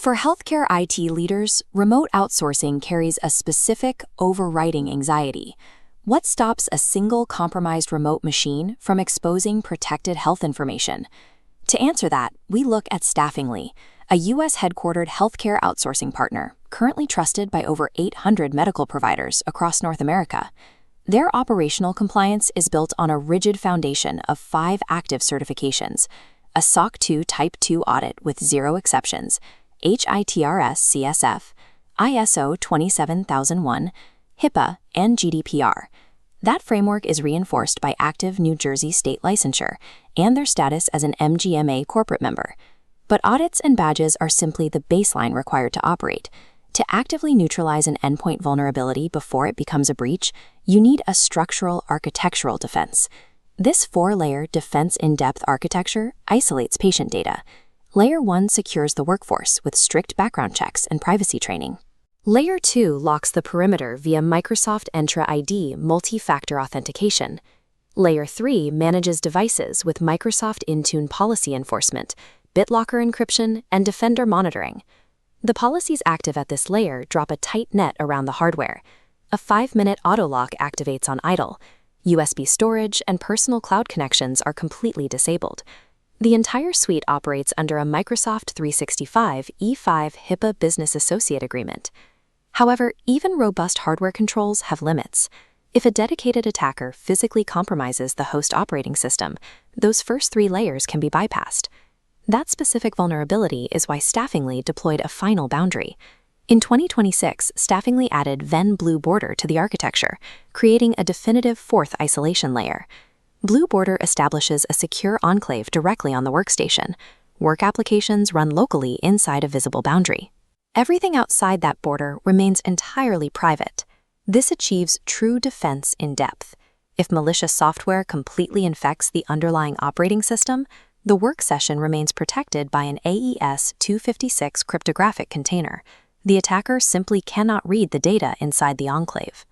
For healthcare IT leaders, remote outsourcing carries a specific, overriding anxiety. What stops a single compromised remote machine from exposing protected health information? To answer that, we look at Staffingly, a U.S.-headquartered healthcare outsourcing partner currently trusted by over 800 medical providers across North America. Their operational compliance is built on a rigid foundation of 5 active certifications: a SOC 2 Type 2 audit with 0 exceptions, HITRS CSF, ISO 27001, HIPAA, and GDPR. That framework is reinforced by active New Jersey state licensure and their status as an MGMA corporate member. But audits and badges are simply the baseline required to operate. To actively neutralize an endpoint vulnerability before it becomes a breach, you need a structural architectural defense. This 4-layer defense in-depth architecture isolates patient data. Layer 1 secures the workforce with strict background checks and privacy training. Layer 2 locks the perimeter via Microsoft Entra ID multi-factor authentication. Layer 3 manages devices with Microsoft Intune policy enforcement, BitLocker encryption, and Defender monitoring. The policies active at this layer drop a tight net around the hardware. A 5-minute auto-lock activates on idle. USB storage and personal cloud connections are completely disabled. The entire suite operates under a Microsoft 365 E5 HIPAA Business Associate Agreement. However, even robust hardware controls have limits. If a dedicated attacker physically compromises the host operating system, those first 3 layers can be bypassed. That specific vulnerability is why Staffingly deployed a final boundary. In 2026, Staffingly added Venn Blue Border to the architecture, creating a definitive 4th isolation layer. Blue Border establishes a secure enclave directly on the workstation. Work applications run locally inside a visible boundary. Everything outside that border remains entirely private. This achieves true defense in depth. If malicious software completely infects the underlying operating system, the work session remains protected by an AES 256 cryptographic container. The attacker simply cannot read the data inside the enclave.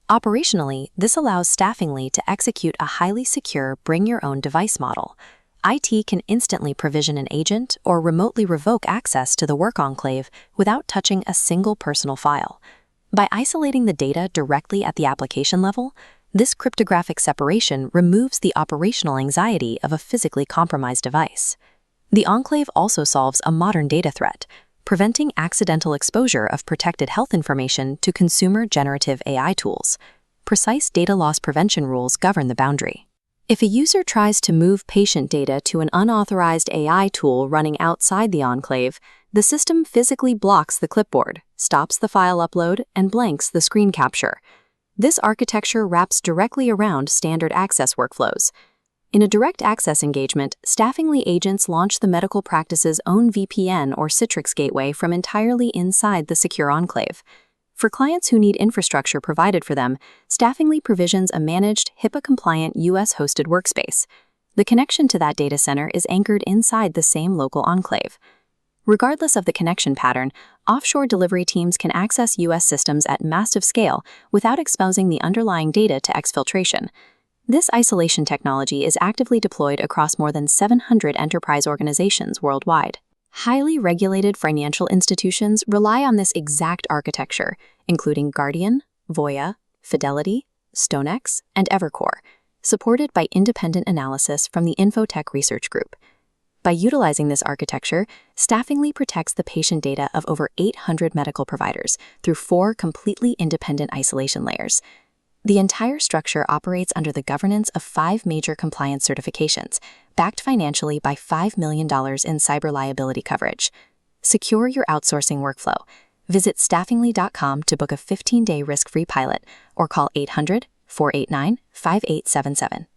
Operationally, this allows Staffingly to execute a highly secure bring-your-own-device model. IT can instantly provision an agent or remotely revoke access to the work enclave without touching a single personal file. By isolating the data directly at the application level, this cryptographic separation removes the operational anxiety of a physically compromised device. The enclave also solves a modern data threat, preventing accidental exposure of protected health information to consumer generative AI tools. Precise data loss prevention rules govern the boundary. If a user tries to move patient data to an unauthorized AI tool running outside the enclave, the system physically blocks the clipboard, stops the file upload, and blanks the screen capture. This architecture wraps directly around standard access workflows. In a direct access engagement, Staffingly agents launch the medical practice's own VPN or Citrix gateway from entirely inside the secure enclave. For clients who need infrastructure provided for them, Staffingly provisions a managed, HIPAA-compliant US-hosted workspace. The connection to that data center is anchored inside the same local enclave. Regardless of the connection pattern, offshore delivery teams can access US systems at massive scale without exposing the underlying data to exfiltration. This isolation technology is actively deployed across more than 700 enterprise organizations worldwide. Highly regulated financial institutions rely on this exact architecture, including Guardian, Voya, Fidelity, StoneX, and Evercore, supported by independent analysis from the Infotech Research Group. By utilizing this architecture, Staffingly protects the patient data of over 800 medical providers through 4 completely independent isolation layers. The entire structure operates under the governance of 5 major compliance certifications, backed financially by $5 million in cyber liability coverage. Secure your outsourcing workflow. Visit staffingly.com to book a 15-day risk-free pilot or call 800-489-5877.